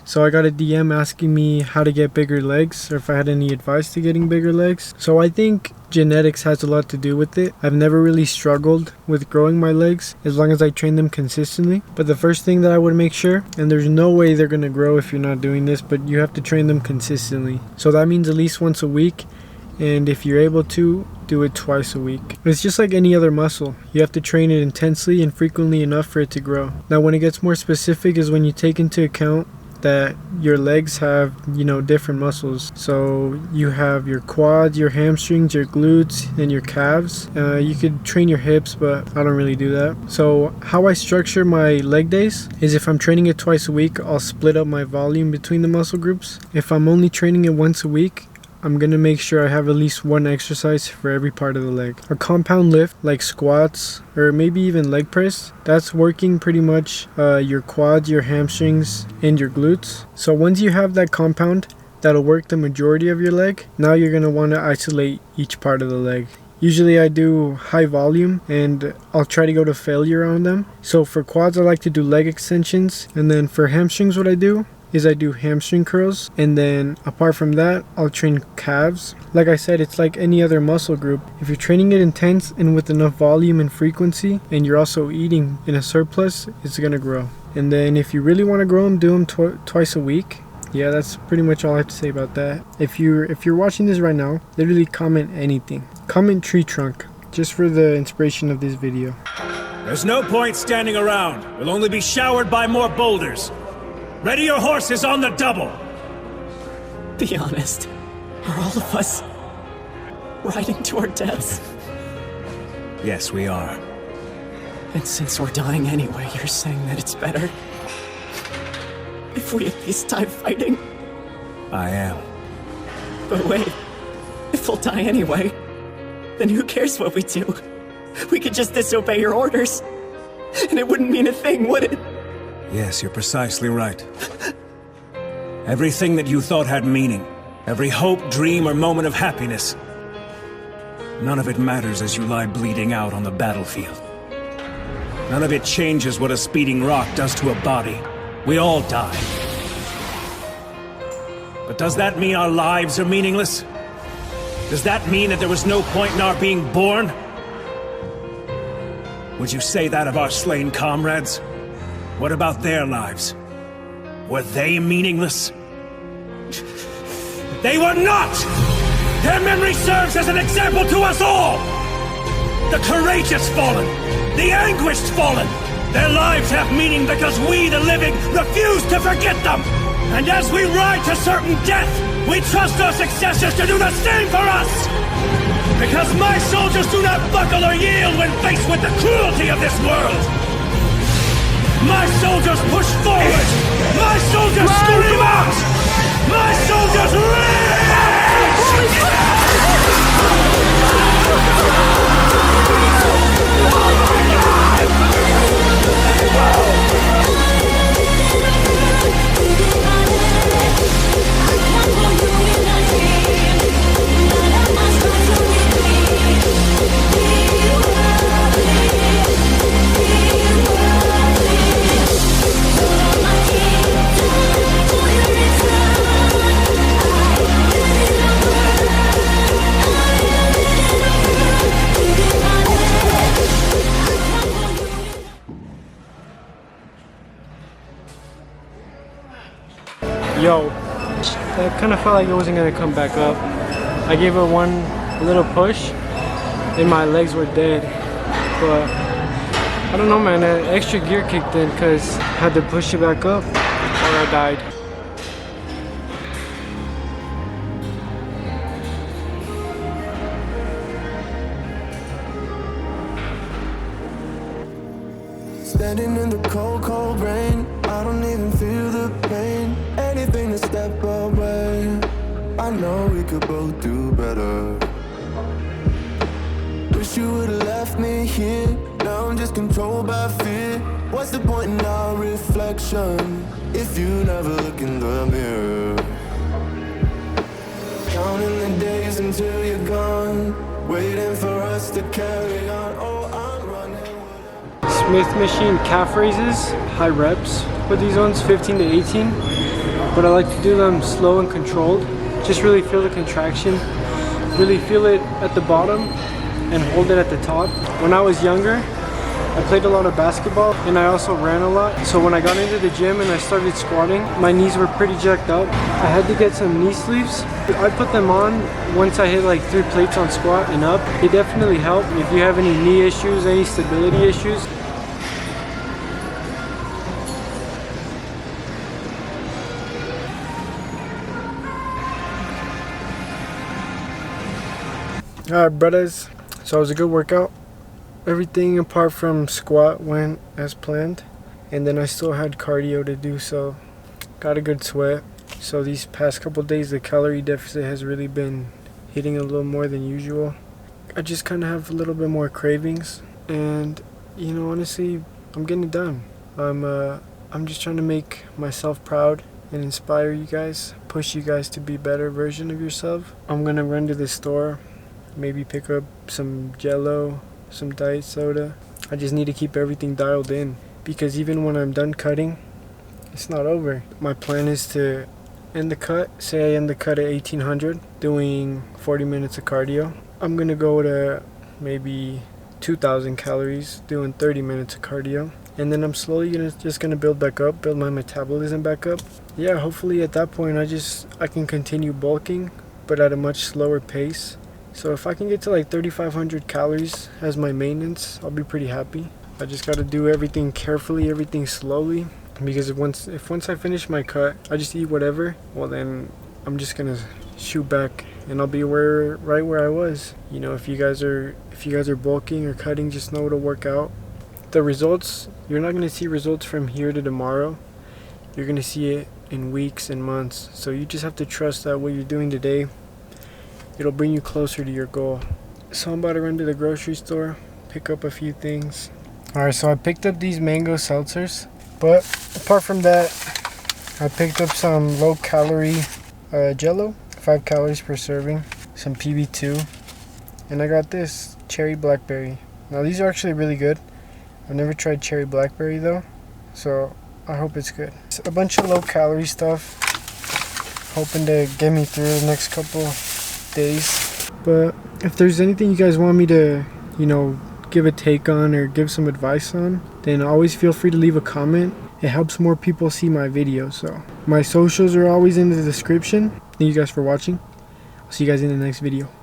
So I got a DM asking me how to get bigger legs, or if I had any advice to getting bigger legs. So I think genetics has a lot to do with it. I've never really struggled with growing my legs as long as I train them consistently. But the first thing that I would make sure, and there's no way they're gonna grow if you're not doing this, but you have to train them consistently. So that means at least once a week, and if you're able to, do it twice a week. It's just like any other muscle. You have to train it intensely and frequently enough for it to grow. Now when it gets more specific is when you take into account that your legs have, you know, different muscles. So you have your quads, your hamstrings, your glutes, and your calves. You could train your hips, but I don't really do that. So how I structure my leg days is if I'm training it twice a week, I'll split up my volume between the muscle groups. If I'm only training it once a week, I'm gonna make sure I have at least one exercise for every part of the leg. A compound lift like squats or maybe even leg press, that's working pretty much your quads, your hamstrings, and your glutes. So once you have that compound that'll work the majority of your leg, now you're gonna want to isolate each part of the leg. Usually I do high volume and I'll try to go to failure on them. So for quads I like to do leg extensions, and then for hamstrings what I do is I do hamstring curls, and then apart from that I'll train calves. Like I said, it's like any other muscle group. If you're training it intense and with enough volume and frequency, and you're also eating in a surplus, it's gonna grow. And then if you really want to grow them, do them twice a week. Yeah, that's pretty much all I have to say about that. If you're watching this right now, literally comment anything. Comment tree trunk, just for the inspiration of this video. There's no point standing around. We'll only be showered by more boulders. Ready your horses on the double! Be honest. Are all of us riding to our deaths? Yes, we are. And since we're dying anyway, you're saying that it's better if we at least die fighting? I am. But wait, if we'll die anyway, then who cares what we do? We could just disobey your orders, and it wouldn't mean a thing, would it? Yes, you're precisely right. Everything that you thought had meaning, every hope, dream, or moment of happiness, none of it matters as you lie bleeding out on the battlefield. None of it changes what a speeding rock does to a body. We all die. But does that mean our lives are meaningless? Does that mean that there was no point in our being born? Would you say that of our slain comrades? What about their lives? Were they meaningless? They were not! Their memory serves as an example to us all! The courageous fallen, the anguished fallen, their lives have meaning because we, the living, refuse to forget them! And as we ride to certain death, we trust our successors to do the same for us! Because my soldiers do not buckle or yield when faced with the cruelty of this world! My soldiers push forward! My soldiers scream out! My soldiers Yo, I kind of felt like it wasn't going to come back up. I gave it one little push and my legs were dead. But I don't know, man, an extra gear kicked in because I had to push it back up or I died. Standing in the cold, cold rain, I don't even feel the pain. Anything to step away, I know we could both do better. Wish you would've left me here, now I'm just controlled by fear. What's the point in our reflection, if you never look in the mirror? Counting the days until you're gone, waiting for us to carry on. Oh, I'm running. Smith machine calf raises, high reps with these ones, 15 to 18. but I like to do them slow and controlled. Just really feel the contraction, really feel it at the bottom and hold it at the top. When I was younger, I played a lot of basketball and I also ran a lot. So when I got into the gym and I started squatting, my knees were pretty jacked up. I had to get some knee sleeves. I put them on once I hit like 3 plates on squat and up. They definitely help if you have any knee issues, any stability issues. Alright brothers, so it was a good workout. Everything apart from squat went as planned, and then I still had cardio to do, so got a good sweat. So these past couple days the calorie deficit has really been hitting a little more than usual. I just kind of have a little bit more cravings, and you know, honestly, I'm getting it done. I'm just trying to make myself proud and inspire you guys, push you guys to be a better version of yourself. I'm gonna run to the store, maybe pick up some Jello, some diet soda. I just need to keep everything dialed in, because even when I'm done cutting, it's not over. My plan is to end the cut, say I end the cut at 1800, doing 40 minutes of cardio. I'm gonna go to maybe 2000 calories, doing 30 minutes of cardio, and then I'm slowly just gonna build back up, build my metabolism back up. Yeah, hopefully at that point I can continue bulking, but at a much slower pace. So if I can get to like 3,500 calories as my maintenance, I'll be pretty happy. I just got to do everything carefully, everything slowly, because if once I finish my cut, I just eat whatever, well then I'm just gonna shoot back and I'll be right where I was. You know, if you guys are bulking or cutting, just know it'll work out. The results, you're not gonna see results from here to tomorrow. You're gonna see it in weeks and months. So you just have to trust that what you're doing today, it'll bring you closer to your goal. So I'm about to run to the grocery store, pick up a few things. Alright, so I picked up these mango seltzers, but apart from that, I picked up some low calorie Jello, 5 calories per serving, some PB2, and I got this cherry blackberry. Now these are actually really good. I've never tried cherry blackberry though, so I hope it's good. It's a bunch of low calorie stuff, hoping to get me through the next couple days. But if there's anything you guys want me to, you know, give a take on or give some advice on, then always feel free to leave a comment. It helps more people see my videos. So my socials are always in the description. Thank you guys for watching. I'll see you guys in the next video.